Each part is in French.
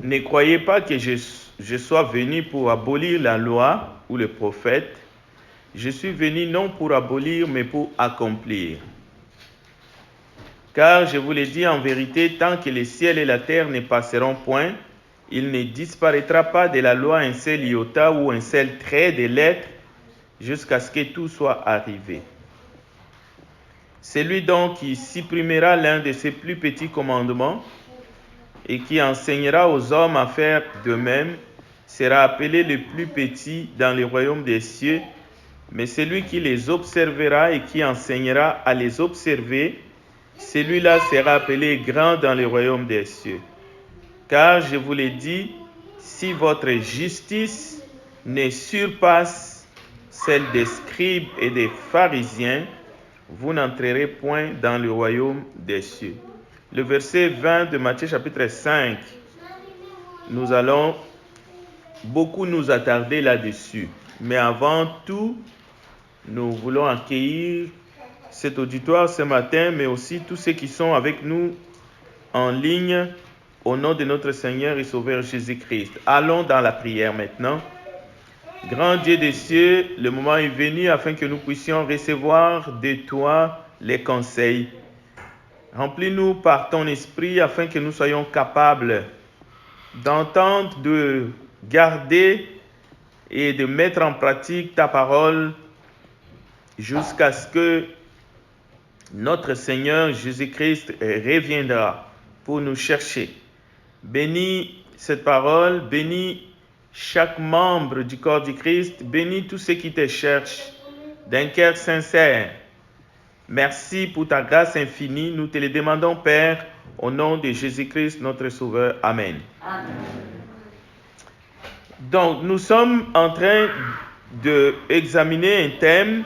Ne croyez pas que je sois venu pour abolir la loi ou le prophète. Je suis venu non pour abolir, mais pour accomplir. Car je vous l'ai dit en vérité, tant que le ciel et la terre ne passeront point, il ne disparaîtra pas de la loi un seul iota ou un seul trait de lettre, jusqu'à ce que tout soit arrivé. Celui donc qui supprimera l'un de ses plus petits commandements et qui enseignera aux hommes à faire de même, sera appelé le plus petit dans le royaume des cieux, mais celui qui les observera et qui enseignera à les observer, celui-là sera appelé grand dans le royaume des cieux. Car je vous l'ai dit, si votre justice ne surpasse celle des scribes et des pharisiens, vous n'entrerez point dans le royaume des cieux. Le verset 20 de Matthieu chapitre 5, nous allons beaucoup nous attarder là-dessus. Mais avant tout, nous voulons accueillir cet auditoire ce matin, mais aussi tous ceux qui sont avec nous en ligne au nom de notre Seigneur et Sauveur Jésus-Christ. Allons dans la prière maintenant. Grand Dieu des cieux, le moment est venu afin que nous puissions recevoir de toi les conseils. Remplis-nous par ton esprit afin que nous soyons capables d'entendre, de garder et de mettre en pratique ta parole jusqu'à ce que notre Seigneur Jésus-Christ reviendra pour nous chercher. Bénis cette parole, bénis chaque membre du corps du Christ, bénis tous ceux qui te cherchent d'un cœur sincère. Merci pour ta grâce infinie. Nous te le demandons, Père, au nom de Jésus-Christ, notre Sauveur. Amen. Amen. Donc, nous sommes en train d'examiner un thème.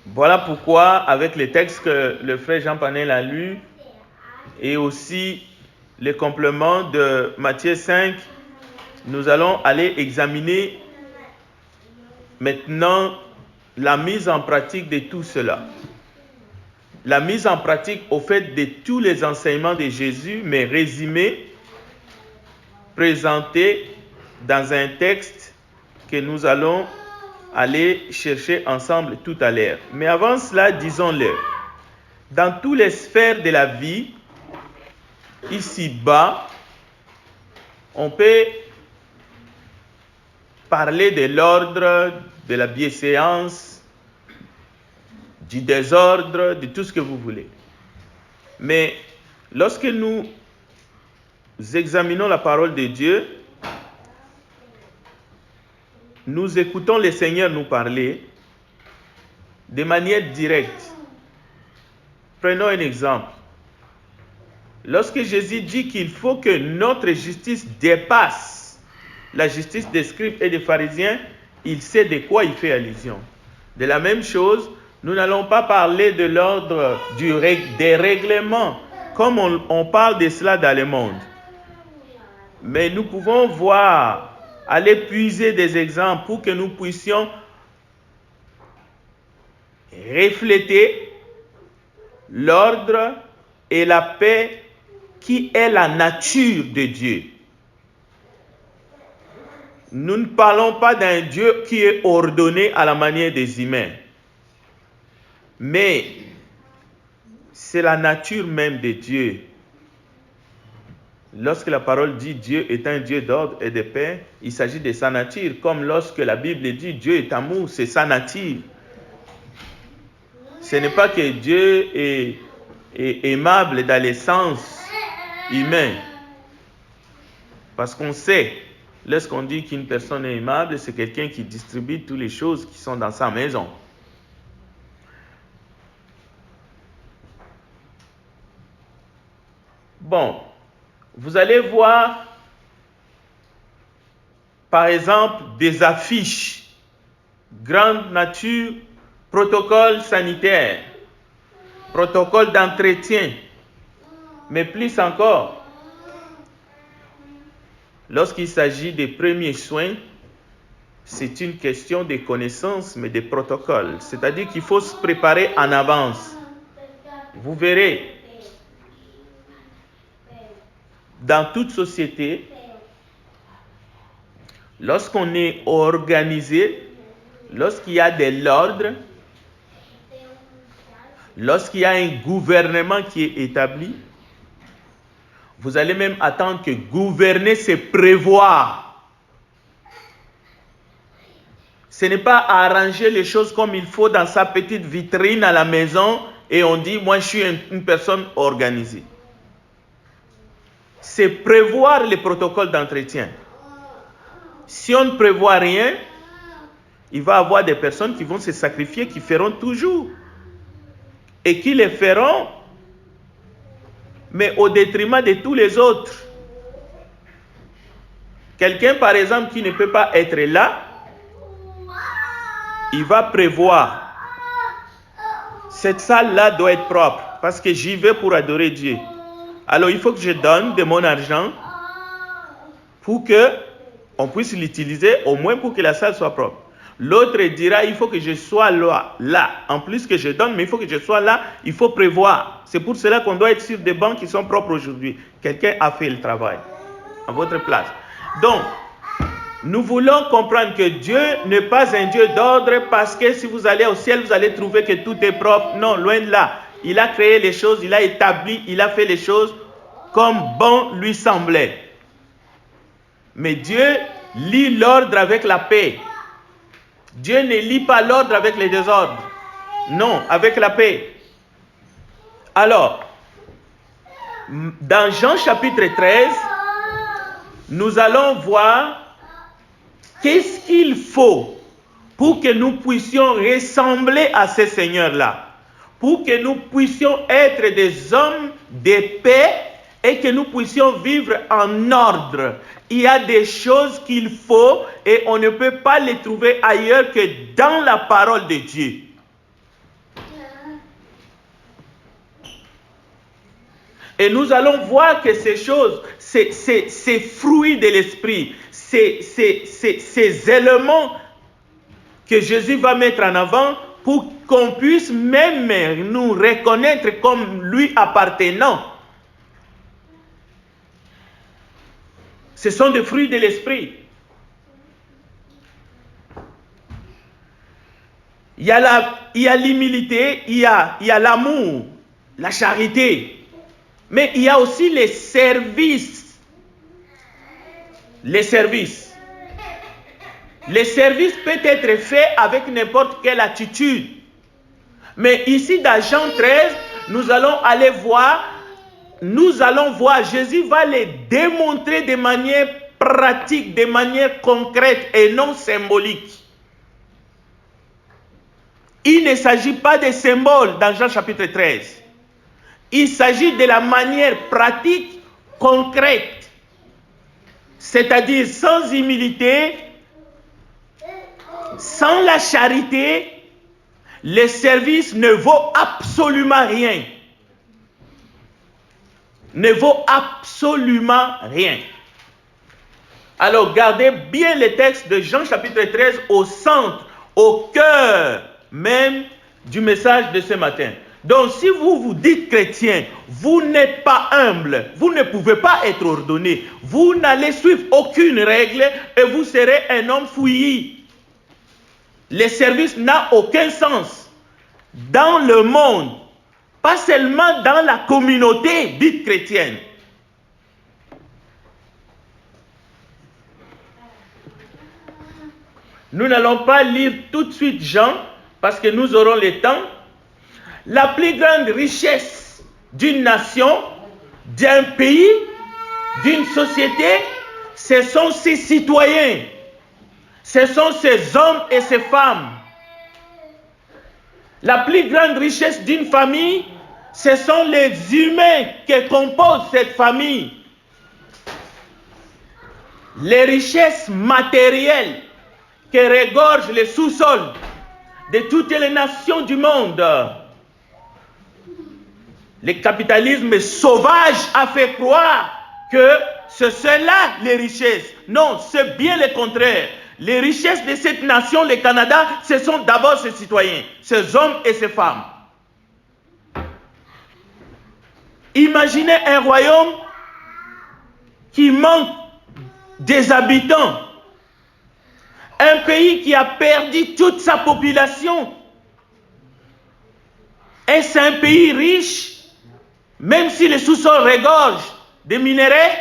Voilà pourquoi, avec les textes que le frère Jean Panel a lus, et aussi les compléments de Matthieu 5, nous allons aller examiner maintenant la mise en pratique de tout cela. La mise en pratique au fait de tous les enseignements de Jésus, mais résumés, présentés dans un texte que nous allons aller chercher ensemble tout à l'heure. Mais avant cela, disons-le, dans toutes les sphères de la vie, ici-bas, on peut parler de l'ordre, de la bienséance, du désordre, de tout ce que vous voulez. Mais lorsque nous examinons la parole de Dieu, nous écoutons le Seigneur nous parler de manière directe. Prenons un exemple. Lorsque Jésus dit qu'il faut que notre justice dépasse la justice des scribes et des pharisiens, il sait de quoi il fait allusion. De la même chose, nous n'allons pas parler de l'ordre des règlements, comme on parle de cela dans le monde. Mais nous pouvons voir, aller puiser des exemples pour que nous puissions refléter l'ordre et la paix qui est la nature de Dieu. Nous ne parlons pas d'un Dieu qui est ordonné à la manière des humains, mais c'est la nature même de Dieu. Lorsque la parole dit Dieu est un Dieu d'ordre et de paix, il s'agit de sa nature, comme lorsque la Bible dit Dieu est amour, c'est sa nature. Ce n'est pas que Dieu est aimable dans le sens humain, parce qu'on sait, lorsqu'on dit qu'une personne est aimable, c'est quelqu'un qui distribue toutes les choses qui sont dans sa maison. Bon, vous allez voir, par exemple, des affiches, grande nature, protocole sanitaire, protocole d'entretien, mais plus encore, lorsqu'il s'agit des premiers soins, c'est une question de connaissances, mais de protocole. C'est-à-dire qu'il faut se préparer en avance. Vous verrez, dans toute société, lorsqu'on est organisé, lorsqu'il y a de l'ordre, lorsqu'il y a un gouvernement qui est établi, vous allez même attendre que gouverner, c'est prévoir. Ce n'est pas arranger les choses comme il faut dans sa petite vitrine à la maison et on dit, moi je suis une personne organisée. C'est prévoir les protocoles d'entretien. Si on ne prévoit rien, il va y avoir des personnes qui vont se sacrifier, qui feront toujours. Et qui les feront, mais au détriment de tous les autres. Quelqu'un, par exemple, qui ne peut pas être là, il va prévoir. Cette salle-là doit être propre, parce que j'y vais pour adorer Dieu. Alors, il faut que je donne de mon argent pour qu'on puisse l'utiliser, au moins pour que la salle soit propre. L'autre dira, il faut que je sois là. En plus que je donne, mais il faut que je sois là, il faut prévoir. C'est pour cela qu'on doit être sur des bancs qui sont propres aujourd'hui. Quelqu'un a fait le travail à votre place. Donc, nous voulons comprendre que Dieu n'est pas un Dieu d'ordre parce que si vous allez au ciel, vous allez trouver que tout est propre. Non, loin de là. Il a créé les choses, il a établi, il a fait les choses comme bon lui semblait. Mais Dieu lie l'ordre avec la paix. Dieu ne lie pas l'ordre avec les désordres. Non, avec la paix. Alors, dans Jean chapitre 13, nous allons voir qu'est-ce qu'il faut pour que nous puissions ressembler à ces seigneurs-là, pour que nous puissions être des hommes de paix et que nous puissions vivre en ordre. Il y a des choses qu'il faut et on ne peut pas les trouver ailleurs que dans la parole de Dieu. Et nous allons voir que ces choses, ces fruits de l'esprit, ces éléments que Jésus va mettre en avant pour qu'on puisse même nous reconnaître comme lui appartenant. Ce sont des fruits de l'esprit. Il y a l'humilité, il y a l'amour, la charité. Mais il y a aussi les services. Les services. Les services peuvent être faits avec n'importe quelle attitude. Mais ici, dans Jean 13, nous allons voir, Jésus va les démontrer de manière pratique, de manière concrète et non symbolique. Il ne s'agit pas de symboles dans Jean chapitre 13. Il s'agit de la manière pratique, concrète. C'est-à-dire sans humilité, sans la charité, le service ne vaut absolument rien. Ne vaut absolument rien. Alors gardez bien le texte de Jean chapitre 13 au centre, au cœur même du message de ce matin. Donc si vous vous dites chrétien, vous n'êtes pas humble, vous ne pouvez pas être ordonné, vous n'allez suivre aucune règle et vous serez un homme fouillis. Le service n'a aucun sens dans le monde, pas seulement dans la communauté dite chrétienne. Nous n'allons pas lire tout de suite Jean, parce que nous aurons le temps. La plus grande richesse d'une nation, d'un pays, d'une société, ce sont ses citoyens. Ce sont ces hommes et ces femmes. La plus grande richesse d'une famille, ce sont les humains qui composent cette famille. Les richesses matérielles qui regorgent les sous-sols de toutes les nations du monde. Le capitalisme sauvage a fait croire que ce sont là les richesses. Non, c'est bien le contraire. Les richesses de cette nation, le Canada, ce sont d'abord ses citoyens, ses hommes et ses femmes. Imaginez un royaume qui manque des habitants, un pays qui a perdu toute sa population. Est-ce un pays riche, même si les sous-sols regorgent des minéraux?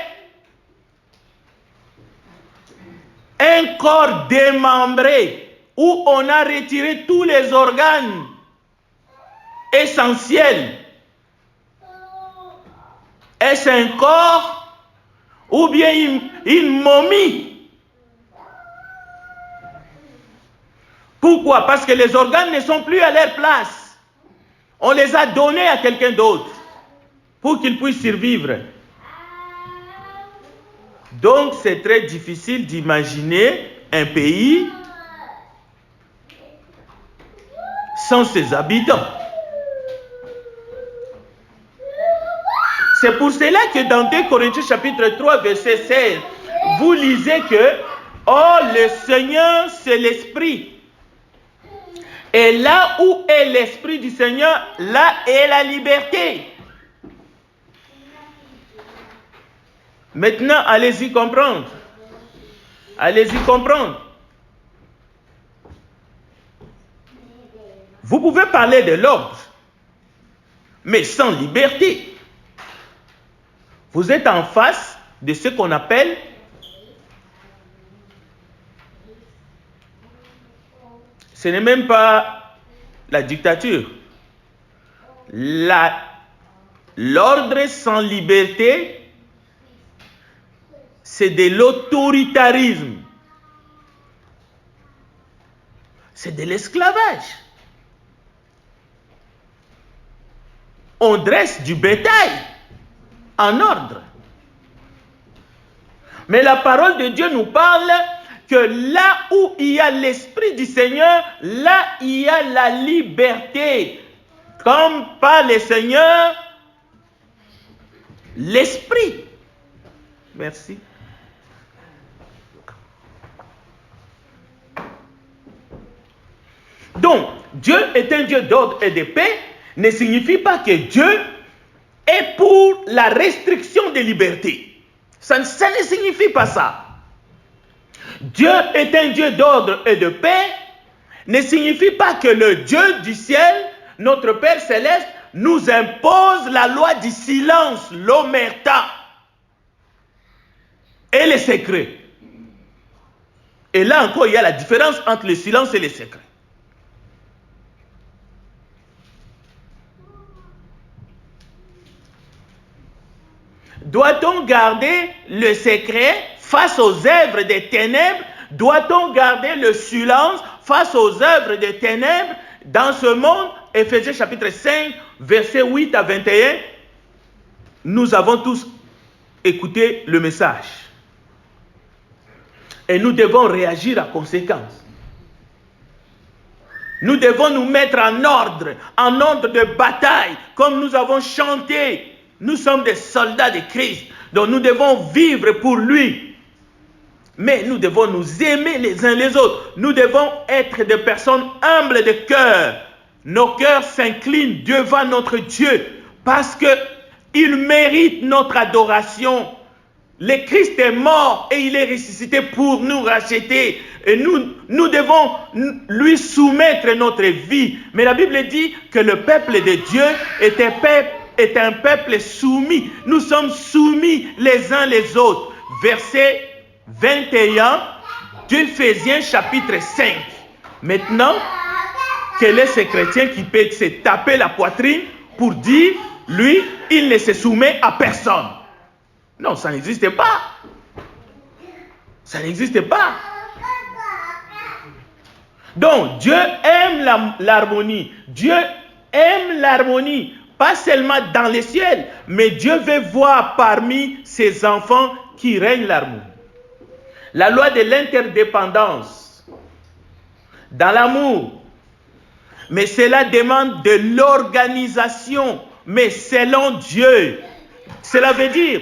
Un corps démembré où on a retiré tous les organes essentiels. Est-ce un corps ou bien une momie? Pourquoi? Parce que les organes ne sont plus à leur place. On les a donnés à quelqu'un d'autre pour qu'il puisse survivre. Donc c'est très difficile d'imaginer un pays sans ses habitants. C'est pour cela que dans 2 Corinthiens chapitre 3 verset 16, vous lisez que « Oh, le Seigneur, c'est l'Esprit. Et là où est l'Esprit du Seigneur, là est la liberté. » Maintenant, allez-y comprendre. Allez-y comprendre. Vous pouvez parler de l'ordre, mais sans liberté. Vous êtes en face de ce qu'on appelle ce n'est même pas la dictature. L'ordre sans liberté, c'est de l'autoritarisme. C'est de l'esclavage. On dresse du bétail en ordre. Mais la parole de Dieu nous parle que là où il y a l'Esprit du Seigneur, là il y a la liberté. Comme par le Seigneur, l'Esprit. Merci. Donc, Dieu est un Dieu d'ordre et de paix, ne signifie pas que Dieu est pour la restriction des libertés. Ça ne signifie pas ça. Dieu est un Dieu d'ordre et de paix, ne signifie pas que le Dieu du ciel, notre Père céleste, nous impose la loi du silence, l'omerta et les secrets. Et là encore, il y a la différence entre le silence et les secrets. Doit-on garder le secret face aux œuvres des ténèbres? Doit-on garder le silence face aux œuvres des ténèbres dans ce monde? Éphésiens chapitre 5, versets 8 à 21. Nous avons tous écouté le message. Et nous devons réagir en conséquence. Nous devons nous mettre en ordre de bataille, comme nous avons chanté. Nous sommes des soldats de Christ, donc nous devons vivre pour lui. Mais nous devons nous aimer les uns les autres. Nous devons être des personnes humbles de cœur. Nos cœurs s'inclinent devant notre Dieu parce qu'il mérite notre adoration. Le Christ est mort et il est ressuscité pour nous racheter. Et nous devons lui soumettre notre vie. Mais la Bible dit que le peuple de Dieu est un peuple soumis. Nous sommes soumis les uns les autres. Verset 21 d'Éphésiens chapitre 5. Maintenant, quel est ce chrétien qui peut se taper la poitrine pour dire, lui, il ne se soumet à personne? Non, ça n'existe pas. Ça n'existe pas. Donc, Dieu aime l'harmonie. Dieu aime l'harmonie. Pas seulement dans les ciels, mais Dieu veut voir parmi ses enfants qui règne l'harmonie. La loi de l'interdépendance, dans l'amour, mais cela demande de l'organisation, mais selon Dieu. Cela veut dire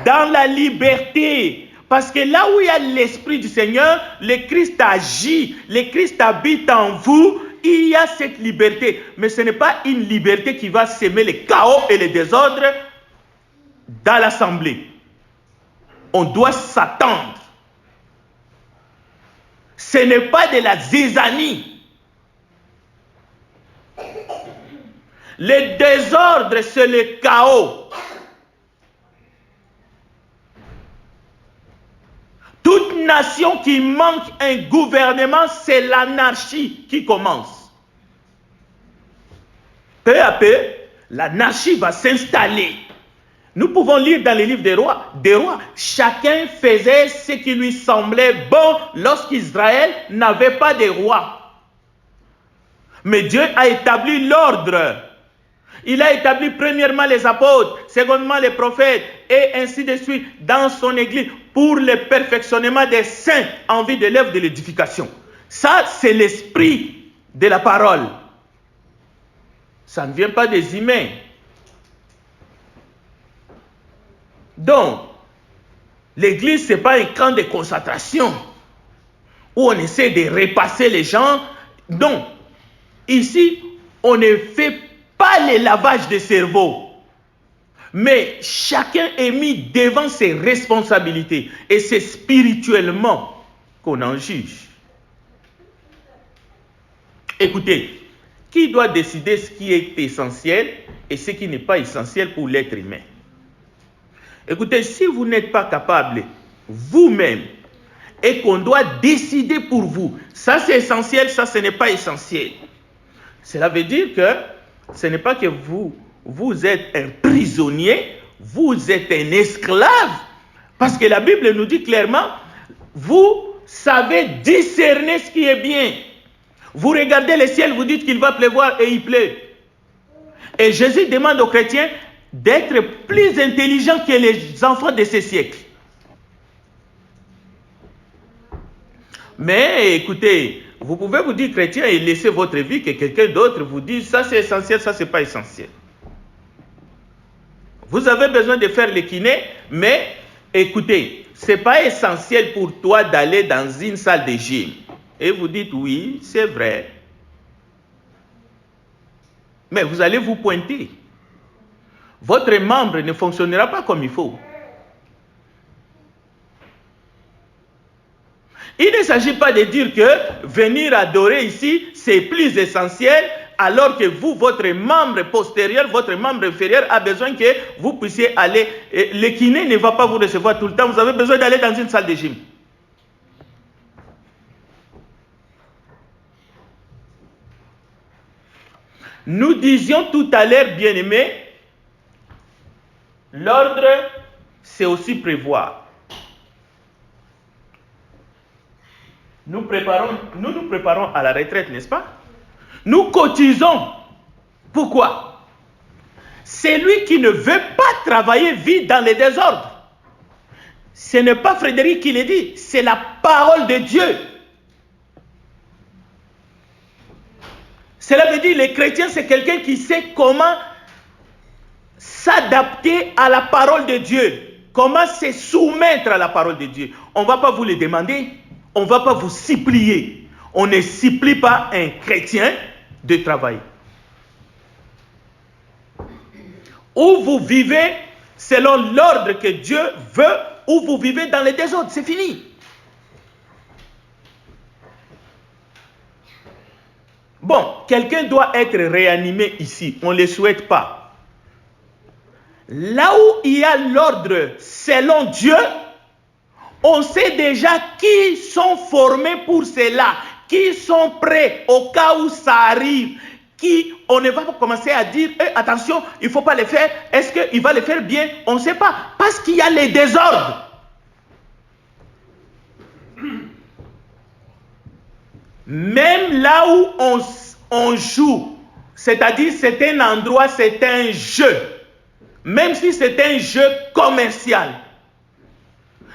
dans la liberté, parce que là où il y a l'Esprit du Seigneur, le Christ agit, le Christ habite en vous. Il y a cette liberté, mais ce n'est pas une liberté qui va semer le chaos et le désordre dans l'assemblée. on doit s'attendre. Ce n'est pas de la zizanie. Le désordre, c'est le chaos. Toute nation qui manque un gouvernement, c'est l'anarchie qui commence. Peu à peu, l'anarchie va s'installer. Nous pouvons lire dans les livres des rois, chacun faisait ce qui lui semblait bon lorsqu'Israël n'avait pas de roi. Mais Dieu a établi l'ordre. Il a établi premièrement les apôtres, secondement les prophètes, et ainsi de suite dans son église pour le perfectionnement des saints en vue de l'œuvre de l'édification. Ça, c'est l'esprit de la parole. Ça ne vient pas des humains. Donc, l'église, ce n'est pas un camp de concentration où on essaie de repasser les gens. Non. Ici, on ne fait pas le lavage de cerveau. Mais chacun est mis devant ses responsabilités. Et c'est spirituellement qu'on en juge. Écoutez, qui doit décider ce qui est essentiel et ce qui n'est pas essentiel pour l'être humain? Écoutez, si vous n'êtes pas capable vous-même et qu'on doit décider pour vous, ça c'est essentiel, ça ce n'est pas essentiel. Cela veut dire que ce n'est pas que vous êtes un prisonnier, vous êtes un esclave. Parce que la Bible nous dit clairement, vous savez discerner ce qui est bien. Vous regardez le ciel, vous dites qu'il va pleuvoir et il pleut. Et Jésus demande aux chrétiens d'être plus intelligents que les enfants de ce siècle. Mais écoutez, vous pouvez vous dire chrétien et laisser votre vie que quelqu'un d'autre vous dise ça c'est essentiel, ça c'est pas essentiel. Vous avez besoin de faire le kiné, mais écoutez, c'est pas essentiel pour toi d'aller dans une salle de gym. Et vous dites oui, c'est vrai. Mais vous allez vous pointer. Votre membre ne fonctionnera pas comme il faut. Il ne s'agit pas de dire que venir adorer ici, c'est plus essentiel, alors que vous, votre membre postérieur, votre membre inférieur a besoin que vous puissiez aller. Le kiné ne va pas vous recevoir tout le temps, vous avez besoin d'aller dans une salle de gym. Nous disions tout à l'heure, bien-aimés, l'ordre, c'est aussi prévoir. Nous nous préparons à la retraite, n'est-ce pas? Nous cotisons. Pourquoi? Celui qui ne veut pas travailler vit dans le désordre. Ce n'est pas Frédéric qui le dit, c'est la parole de Dieu. Cela veut dire que le chrétien, c'est quelqu'un qui sait comment s'adapter à la parole de Dieu. Comment se soumettre à la parole de Dieu. On ne va pas vous le demander. On ne va pas vous supplier. On ne supplie pas un chrétien de travailler. Ou vous vivez selon l'ordre que Dieu veut, ou vous vivez dans le désordre. C'est fini. Bon, quelqu'un doit être réanimé ici. On ne le souhaite pas. Là où il y a l'ordre selon Dieu, on sait déjà qui sont formés pour cela, qui sont prêts au cas où ça arrive, qui on ne va pas commencer à dire attention, il ne faut pas le faire, est-ce qu'il va le faire bien? On ne sait pas, parce qu'il y a les désordres. Même là où on joue, c'est-à-dire c'est un endroit, c'est un jeu, même si c'est un jeu commercial,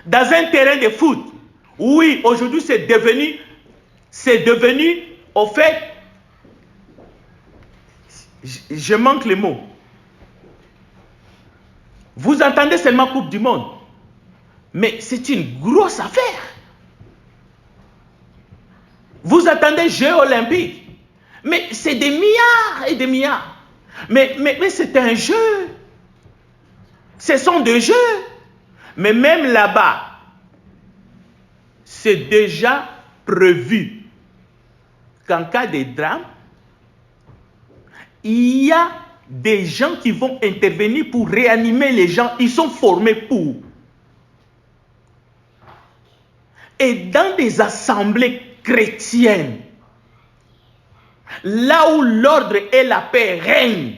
dans un terrain de foot, oui, aujourd'hui c'est devenu, au fait, je manque les mots. Vous entendez seulement Coupe du Monde, mais c'est une grosse affaire. Vous attendez Jeux olympiques, mais c'est des milliards et des milliards. Mais c'est un jeu. Ce sont des jeux. Mais même là-bas, c'est déjà prévu qu'en cas de drame, il y a des gens qui vont intervenir pour réanimer les gens. Ils sont formés pour. Et dans des assemblées chrétiennes, là où l'ordre et la paix règnent,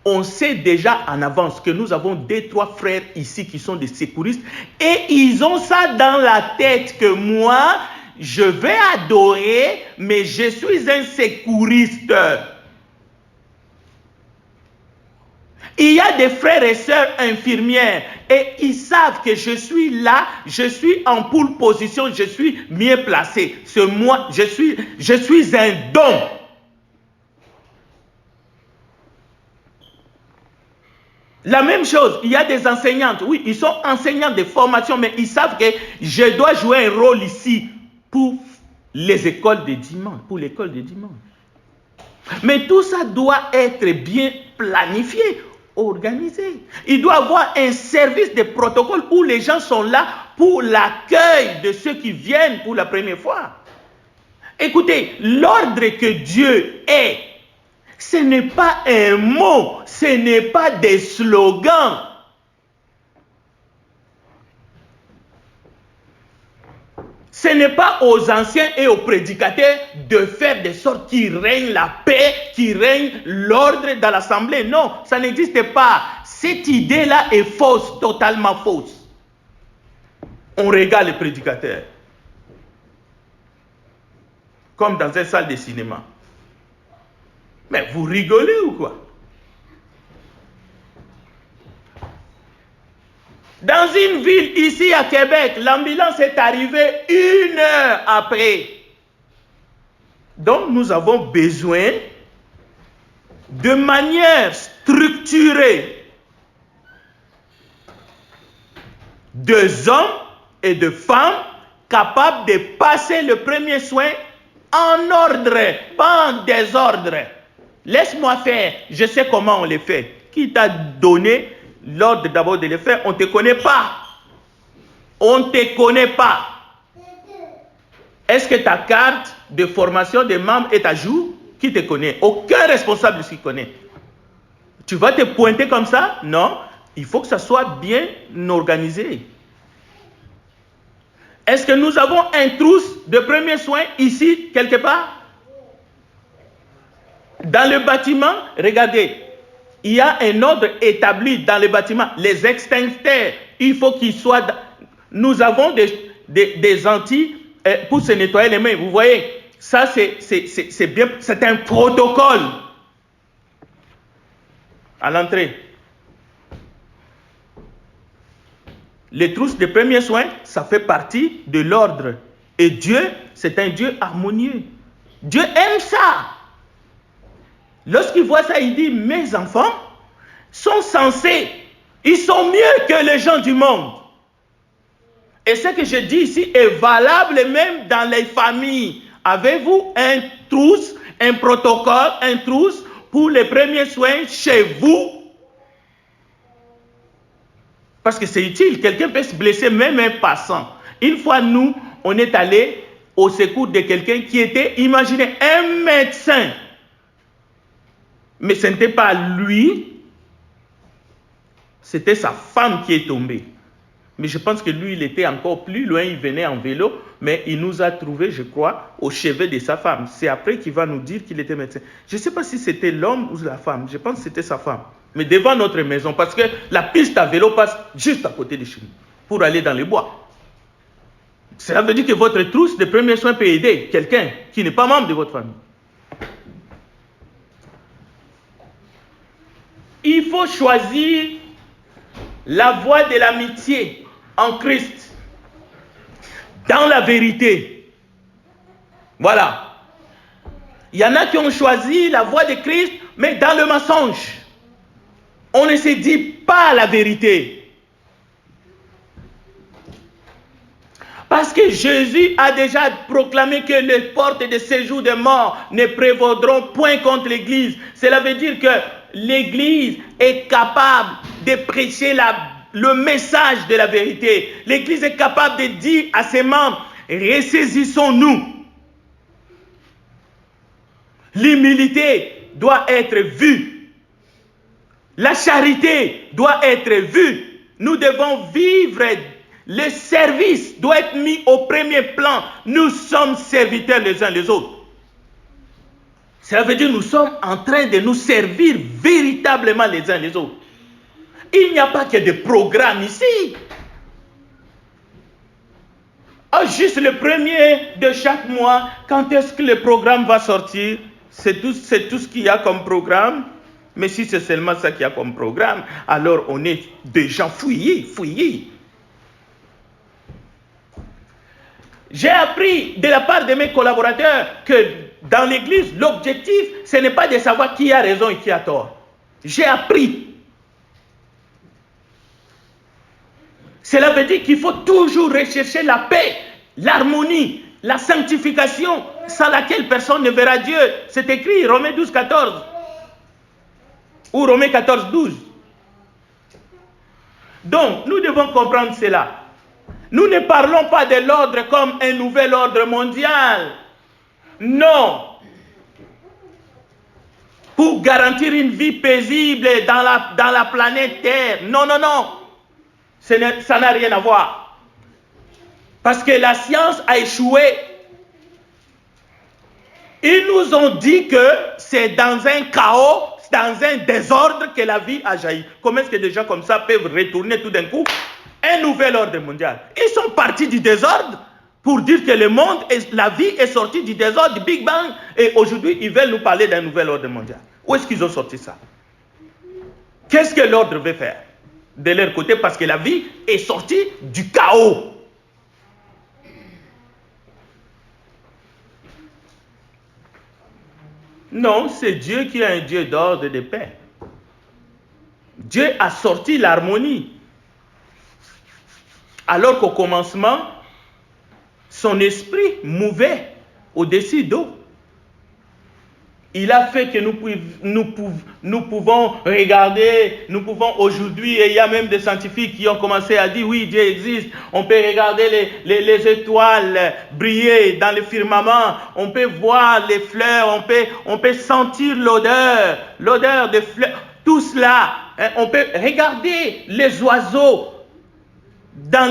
on sait déjà en avance que nous avons 2-3 frères ici qui sont des secouristes et ils ont ça dans la tête que moi, je vais adorer, mais je suis un secouriste. Il y a des frères et sœurs infirmières et ils savent que je suis là, je suis en pole position, je suis mieux placé. C'est moi, je suis un don. La même chose, il y a des enseignantes, oui, ils sont enseignants de formation, mais ils savent que je dois jouer un rôle ici pour les écoles de dimanche, pour l'école de dimanche. Mais tout ça doit être bien planifié, organisé. Il doit y avoir un service de protocole où les gens sont là pour l'accueil de ceux qui viennent pour la première fois. Écoutez, l'ordre que Dieu est, ce n'est pas un mot, ce n'est pas des slogans. Ce n'est pas aux anciens et aux prédicateurs de faire de sorte qu'il règne la paix, qu'il règne l'ordre dans l'assemblée. Non, ça n'existe pas. Cette idée-là est fausse, totalement fausse. On regarde les prédicateurs comme dans une salle de cinéma. Mais vous rigolez ou quoi? Dans une ville ici à Québec, l'ambulance est arrivée 1 heure après. Donc nous avons besoin de manière structurée de hommes et de femmes capables de passer le premier soin en ordre, pas en désordre. Laisse-moi faire, je sais comment on les fait. Qui t'a donné l'ordre d'abord de les faire? On ne te connaît pas. On ne te connaît pas. Est-ce que ta carte de formation de membre est à jour? Qui te connaît? Aucun responsable s'y connaît. Tu vas te pointer comme ça? Non. Il faut que ça soit bien organisé. Est-ce que nous avons un trousse de premiers soins ici, quelque part? Dans le bâtiment, regardez, il y a un ordre établi dans le bâtiment. Les extincteurs, il faut qu'ils soient... Nous avons des antilles pour se nettoyer les mains. Vous voyez, ça c'est bien, c'est un protocole à l'entrée. Les trousses de premiers soins, ça fait partie de l'ordre. Et Dieu, c'est un Dieu harmonieux. Dieu aime ça. Lorsqu'il voit ça, il dit, mes enfants sont censés, ils sont mieux que les gens du monde. Et ce que je dis ici est valable même dans les familles. Avez-vous un trousse, un protocole, un trousse pour les premiers soins chez vous? Parce que c'est utile, quelqu'un peut se blesser, même un passant. Une fois, nous, on est allé au secours de quelqu'un qui était, imaginez, un médecin. Mais ce n'était pas lui, c'était sa femme qui est tombée. Mais je pense que lui, il était encore plus loin, il venait en vélo, mais il nous a trouvés, je crois, au chevet de sa femme. C'est après qu'il va nous dire qu'il était médecin. Je ne sais pas si c'était l'homme ou la femme, je pense que c'était sa femme. Mais devant notre maison, parce que la piste à vélo passe juste à côté de chez nous, pour aller dans les bois. Cela veut dire que votre trousse de premiers soins peut aider quelqu'un qui n'est pas membre de votre famille. Il faut choisir la voie de l'amitié en Christ, dans la vérité. Voilà. Il y en a qui ont choisi la voie de Christ, mais dans le mensonge. On ne se dit pas la vérité. Parce que Jésus a déjà proclamé que les portes de séjour des morts ne prévaudront point contre l'Église. Cela veut dire que l'Église est capable de prêcher le message de la vérité. L'Église est capable de dire à ses membres, ressaisissons-nous. L'humilité doit être vue. La charité doit être vue. Nous devons vivre. Le service doit être mis au premier plan. Nous sommes serviteurs les uns les autres. Cela veut dire que nous sommes en train de nous servir véritablement les uns les autres. Il n'y a pas que de programme ici. Oh, juste le premier de chaque mois, quand est-ce que le programme va sortir? C'est tout ce qu'il y a comme programme. Mais si c'est seulement ça qu'il y a comme programme, alors on est des gens fouillés. J'ai appris de la part de mes collaborateurs que dans l'église, l'objectif, ce n'est pas de savoir qui a raison et qui a tort. J'ai appris. Cela veut dire qu'il faut toujours rechercher la paix, l'harmonie, la sanctification, sans laquelle personne ne verra Dieu. C'est écrit Romains 12, 14 ou Romains 14, 12. Donc, nous devons comprendre cela. Nous ne parlons pas de l'ordre comme un nouvel ordre mondial. Non. Pour garantir une vie paisible dans la planète Terre. Non. Ça n'a rien à voir. Parce que la science a échoué. Ils nous ont dit que c'est dans un chaos, dans un désordre que la vie a jailli. Comment est-ce que des gens comme ça peuvent retourner tout d'un coup un nouvel ordre mondial? Ils sont partis du désordre pour dire que le monde, la vie est sortie du désordre, du Big Bang. Et aujourd'hui, ils veulent nous parler d'un nouvel ordre mondial. Où est-ce qu'ils ont sorti ça? Qu'est-ce que l'ordre veut faire de leur côté? Parce que la vie est sortie du chaos. Non, c'est Dieu qui est un Dieu d'ordre et de paix. Dieu a sorti l'harmonie. Alors qu'au commencement, son esprit mouvait au-dessus d'eau. Il a fait que nous pouvons regarder, nous pouvons aujourd'hui, et il y a même des scientifiques qui ont commencé à dire, oui, Dieu existe, on peut regarder les étoiles briller dans le firmament, on peut voir les fleurs, on peut sentir l'odeur des fleurs, tout cela, hein, on peut regarder les oiseaux dans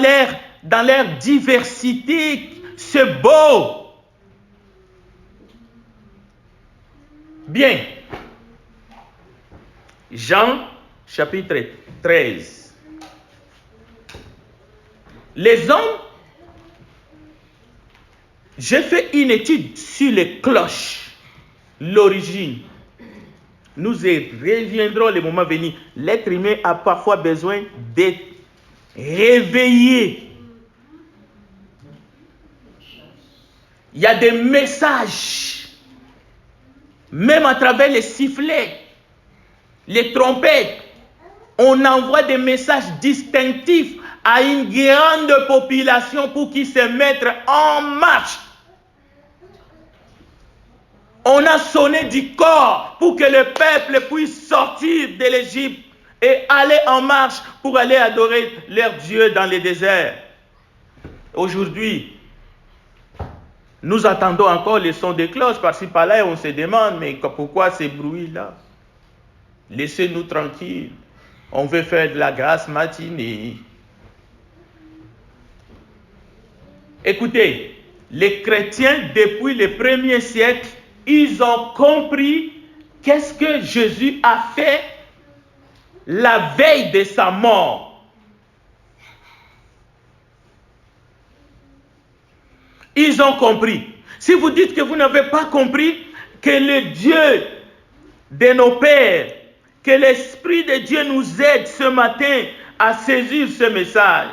leur diversité, c'est beau. Bien. Jean, chapitre 13. Les hommes, j'ai fait une étude sur les cloches, l'origine. Nous y reviendrons le moment venu. L'être humain a parfois besoin d'être réveillé. Il y a des messages. Même à travers les sifflets, les trompettes, on envoie des messages distinctifs à une grande population pour qu'ils se mettent en marche. On a sonné du corps pour que le peuple puisse sortir de l'Égypte et aller en marche pour aller adorer leur Dieu dans les déserts. Aujourd'hui, nous attendons encore les sons des cloches par-ci par-là et on se demande, mais pourquoi ces bruits-là? Laissez-nous tranquilles. On veut faire de la grâce matinée. Écoutez, les chrétiens, depuis le premier siècle, ils ont compris qu'est-ce que Jésus a fait la veille de sa mort. Ils ont compris. Si vous dites que vous n'avez pas compris que le Dieu de nos pères, que l'Esprit de Dieu nous aide ce matin à saisir ce message.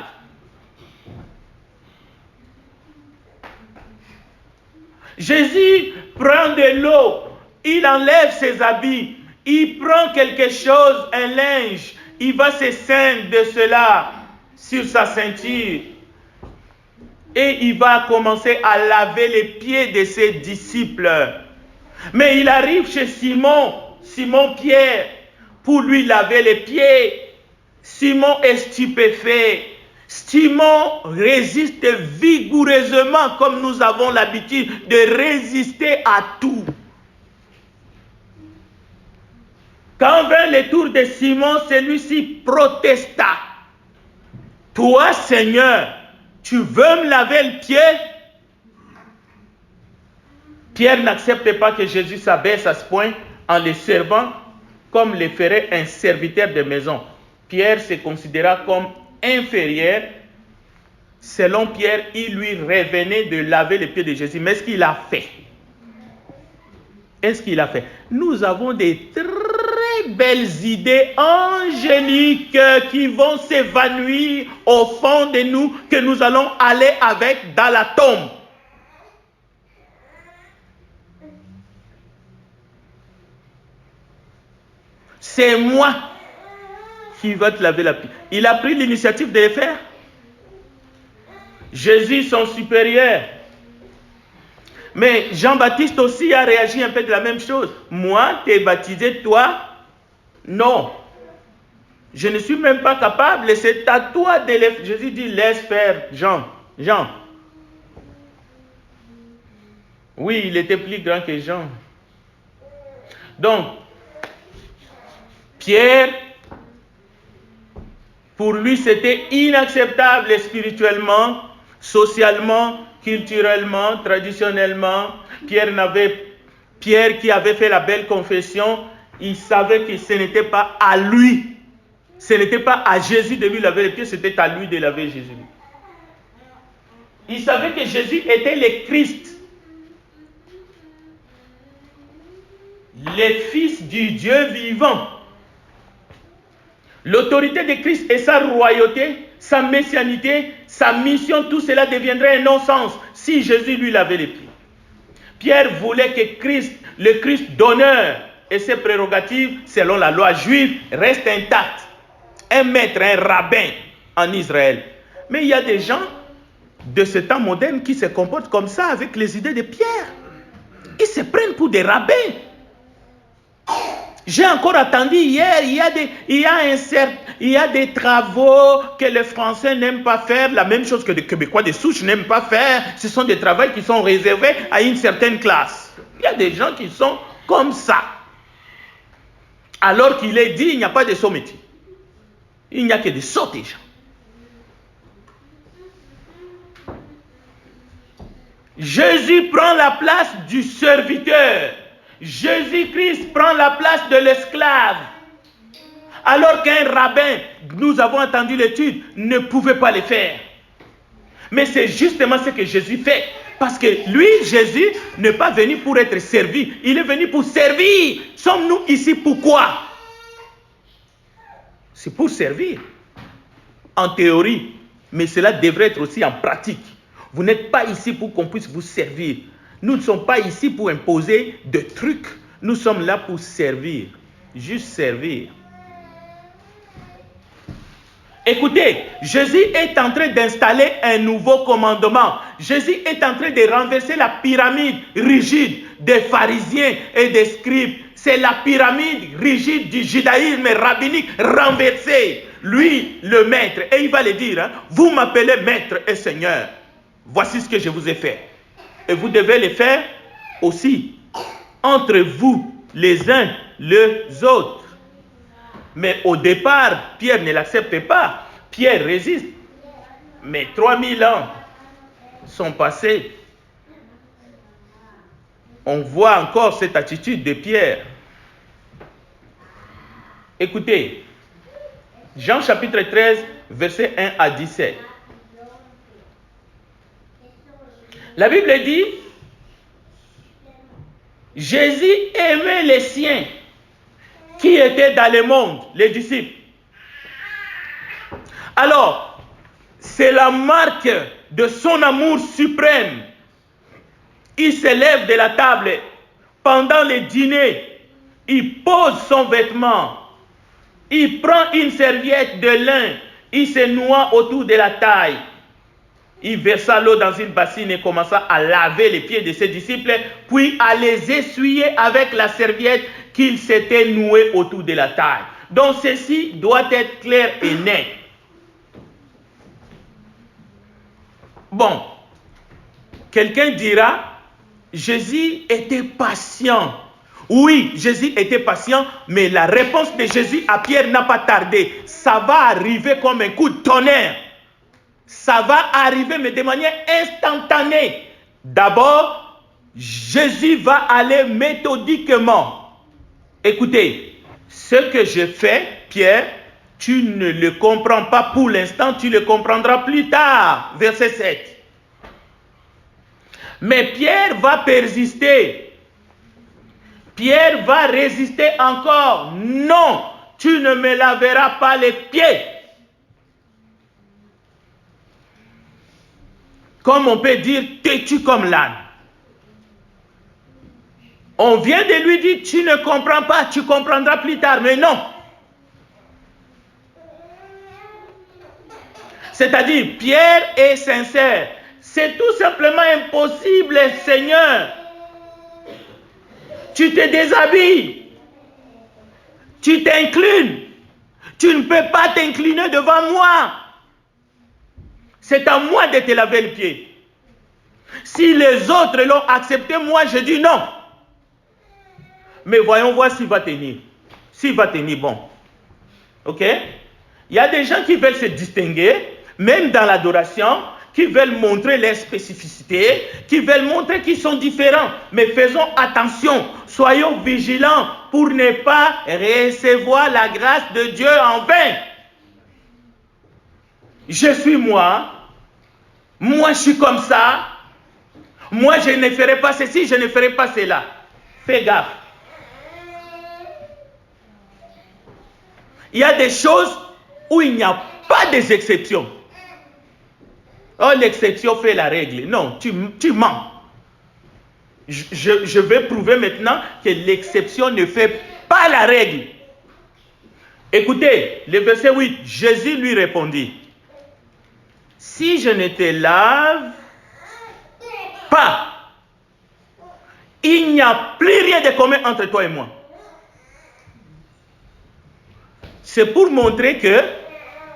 Jésus prend de l'eau, il enlève ses habits, il prend quelque chose, un linge, il va se ceindre de cela sur sa ceinture. Et il va commencer à laver les pieds de ses disciples. Mais il arrive chez Simon Pierre, pour lui laver les pieds. Simon est stupéfait. Simon résiste vigoureusement comme nous avons l'habitude de résister à tout. Quand vint le tour de Simon, celui-ci protesta. Toi, Seigneur, tu veux me laver le pied? Pierre n'accepte pas que Jésus s'abaisse à ce point en le servant comme le ferait un serviteur de maison. Pierre se considéra comme inférieur. Selon Pierre, il lui revenait de laver les pieds de Jésus. Mais est-ce qu'il a fait? Est-ce qu'il a fait? Nous avons des très belles idées angéliques qui vont s'évanouir au fond de nous, que nous allons aller avec dans la tombe. C'est moi qui va te laver la pied. Il a pris l'initiative de le faire. Jésus, son supérieur. Mais Jean-Baptiste aussi a réagi un peu de la même chose. Moi, t'es baptisé, toi, non. Je ne suis même pas capable, c'est à toi de le faire. Jésus dit, laisse faire Jean. Jean. Oui, il était plus grand que Jean. Donc, Pierre, pour lui, c'était inacceptable spirituellement, socialement, culturellement, traditionnellement. Pierre qui avait fait la belle confession, il savait que ce n'était pas à lui, ce n'était pas à Jésus de lui laver les pieds, c'était à lui de laver Jésus. Il savait que Jésus était le Christ, le Fils du Dieu vivant. L'autorité de Christ et sa royauté, sa messianité, sa mission, tout cela deviendrait un non-sens si Jésus lui lavait les pieds. Pierre voulait que Christ, le Christ d'honneur et ses prérogatives, selon la loi juive, restent intactes. Un maître, un rabbin en Israël. Mais il y a des gens de ce temps moderne qui se comportent comme ça avec les idées de Pierre. Ils se prennent pour des rabbins. J'ai encore attendu hier, il y a des travaux que les Français n'aiment pas faire, la même chose que les Québécois de souche n'aiment pas faire. Ce sont des travaux qui sont réservés à une certaine classe. Il y a des gens qui sont comme ça. Alors qu'il est dit, il n'y a pas de sots métiers. Il n'y a que des sots déjà. Jésus prend la place du serviteur. Jésus-Christ prend la place de l'esclave. Alors qu'un rabbin, nous avons entendu l'étude, ne pouvait pas le faire. Mais c'est justement ce que Jésus fait. Parce que lui, Jésus, n'est pas venu pour être servi. Il est venu pour servir. Sommes-nous ici pourquoi? C'est pour servir. En théorie. Mais cela devrait être aussi en pratique. Vous n'êtes pas ici pour qu'on puisse vous servir. Nous ne sommes pas ici pour imposer des trucs. Nous sommes là pour servir. Juste servir. Écoutez, Jésus est en train d'installer un nouveau commandement. Jésus est en train de renverser la pyramide rigide des pharisiens et des scribes. C'est la pyramide rigide du judaïsme rabbinique renversée. Lui, le maître, et il va le dire, vous m'appelez maître et seigneur. Voici ce que je vous ai fait. Et vous devez le faire aussi entre vous, les uns, les autres. Mais au départ, Pierre ne l'accepte pas. Pierre résiste. Mais 3000 ans sont passés. On voit encore cette attitude de Pierre. Écoutez, Jean chapitre 13, versets 1 à 17. La Bible dit, Jésus aimait les siens qui étaient dans le monde, les disciples. Alors, c'est la marque de son amour suprême. Il se lève de la table pendant le dîner, il pose son vêtement, il prend une serviette de lin, il se noie autour de la taille. Il versa l'eau dans une bassine et commença à laver les pieds de ses disciples, puis à les essuyer avec la serviette qu'il s'était nouée autour de la taille. Donc ceci doit être clair et net. Bon, quelqu'un dira, Jésus était patient. Oui, Jésus était patient, mais la réponse de Jésus à Pierre n'a pas tardé. Ça va arriver comme un coup de tonnerre. Ça va arriver, mais de manière instantanée. D'abord, Jésus va aller méthodiquement. Écoutez, ce que je fais, Pierre, tu ne le comprends pas pour l'instant, tu le comprendras plus tard. Verset 7. Mais Pierre va persister. Pierre va résister encore. Non, tu ne me laveras pas les pieds. Comme on peut dire, têtu comme l'âne. On vient de lui dire, tu ne comprends pas, tu comprendras plus tard. Mais non. C'est-à-dire, Pierre est sincère. C'est tout simplement impossible, Seigneur. Tu te déshabilles. Tu t'inclines. Tu ne peux pas t'incliner devant moi. C'est à moi de te laver le pied. Si les autres l'ont accepté, moi je dis non. Mais voyons voir s'il va tenir. S'il va tenir, bon. Ok? Il y a des gens qui veulent se distinguer, même dans l'adoration, qui veulent montrer leur spécificité, qui veulent montrer qu'ils sont différents. Mais faisons attention, soyons vigilants pour ne pas recevoir la grâce de Dieu en vain. Je suis moi je suis comme ça, moi je ne ferai pas ceci, je ne ferai pas cela. Fais gaffe. Il y a des choses où il n'y a pas d'exception. Oh, l'exception fait la règle. Non, tu mens. Je vais prouver maintenant que l'exception ne fait pas la règle. Écoutez, le verset 8, Jésus lui répondit, si je ne te lave pas, il n'y a plus rien de commun entre toi et moi. C'est pour montrer que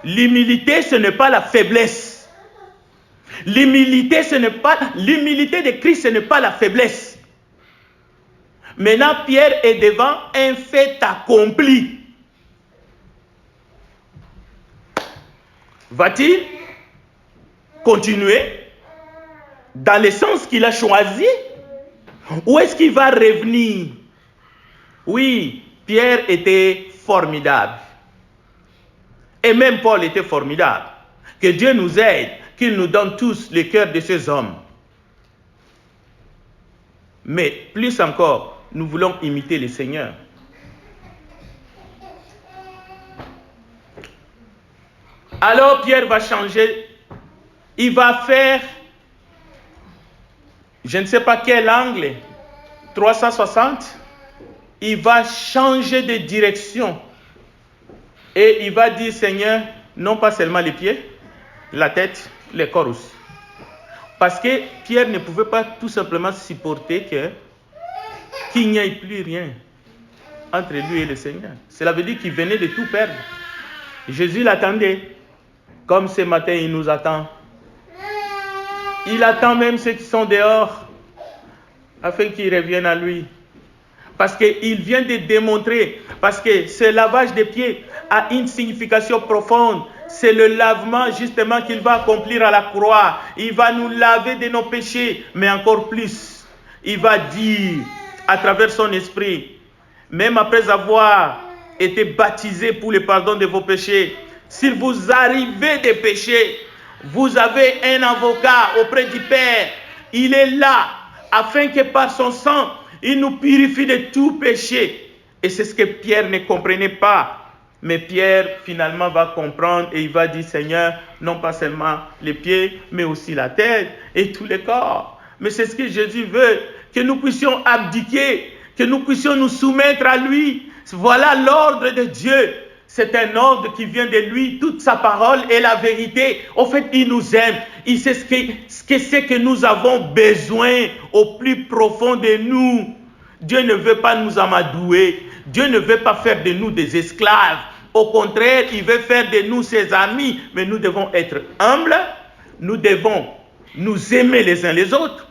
l'humilité, ce n'est pas la faiblesse. L'humilité de Christ, ce n'est pas la faiblesse. Maintenant, Pierre est devant un fait accompli. Va-t-il continuer dans le sens qu'il a choisi? Ou est-ce qu'il va revenir? Oui, Pierre était formidable. Et même Paul était formidable. Que Dieu nous aide, qu'il nous donne tous le cœur de ces hommes. Mais plus encore, nous voulons imiter le Seigneur. Alors Pierre va changer. Il va faire, je ne sais pas quel angle, 360. Il va changer de direction. Et il va dire, Seigneur, non pas seulement les pieds, la tête, le corps aussi. Parce que Pierre ne pouvait pas tout simplement supporter qu'il n'y ait plus rien entre lui et le Seigneur. Cela veut dire qu'il venait de tout perdre. Jésus l'attendait. Comme ce matin, il nous attend. Il attend même ceux qui sont dehors afin qu'ils reviennent à lui. Parce qu'il vient de démontrer, parce que ce lavage des pieds a une signification profonde. C'est le lavement justement qu'il va accomplir à la croix. Il va nous laver de nos péchés, mais encore plus, il va dire à travers son esprit, même après avoir été baptisé pour le pardon de vos péchés, s'il vous arrivez des péchés, vous avez un avocat auprès du Père. Il est là afin que par son sang, il nous purifie de tout péché. Et c'est ce que Pierre ne comprenait pas. Mais Pierre finalement va comprendre et il va dire, Seigneur, non pas seulement les pieds, mais aussi la tête et tout le corps. Mais c'est ce que Jésus veut, que nous puissions abdiquer, que nous puissions nous soumettre à lui. Voilà l'ordre de Dieu. C'est un ordre qui vient de lui. Toute sa parole est la vérité. Au fait, il nous aime. Il sait ce que c'est que nous avons besoin au plus profond de nous. Dieu ne veut pas nous amadouer. Dieu ne veut pas faire de nous des esclaves. Au contraire, il veut faire de nous ses amis. Mais nous devons être humbles, nous devons nous aimer les uns les autres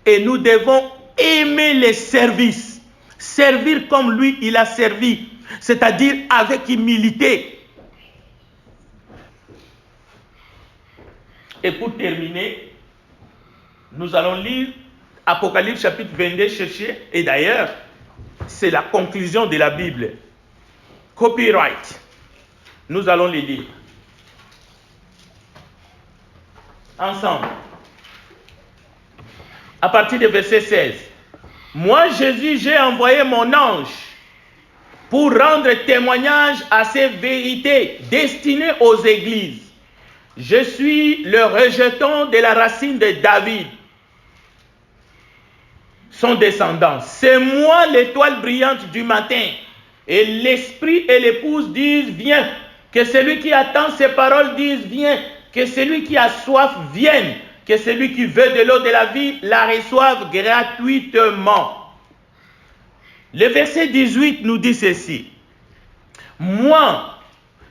et nous devons aimer les services. Servir comme lui, il a servi, c'est-à-dire avec humilité. Et pour terminer, nous allons lire Apocalypse chapitre 22, chercher, et d'ailleurs, c'est la conclusion de la Bible. Copyright. Nous allons les lire. Ensemble. À partir du verset 16. Moi, Jésus, j'ai envoyé mon ange pour rendre témoignage à ces vérités destinées aux églises. Je suis le rejeton de la racine de David, son descendant. C'est moi l'étoile brillante du matin. Et l'esprit et l'épouse disent, viens. Que celui qui attend ces paroles dise, viens. Que celui qui a soif vienne. Que celui qui veut de l'eau de la vie la reçoive gratuitement. Le verset 18 nous dit ceci. Moi,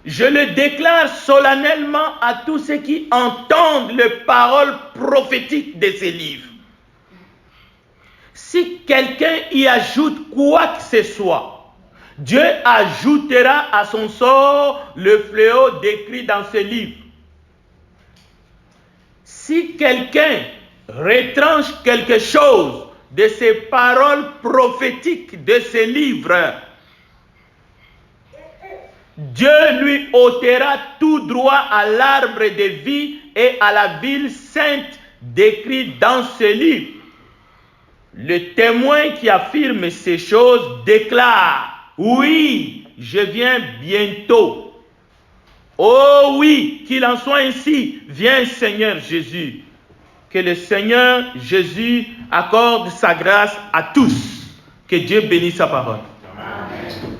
je le déclare solennellement à tous ceux qui entendent les paroles prophétiques de ces livres. Si quelqu'un y ajoute quoi que ce soit, Dieu ajoutera à son sort le fléau décrit dans ce livre. Si quelqu'un retranche quelque chose de ces paroles prophétiques de ces livres, Dieu lui ôtera tout droit à l'arbre de vie et à la ville sainte décrite dans ce livre. Le témoin qui affirme ces choses déclare, oui, je viens bientôt. Oh oui, qu'il en soit ainsi. Viens Seigneur Jésus. Que le Seigneur Jésus accorde sa grâce à tous. Que Dieu bénisse sa parole. Amen.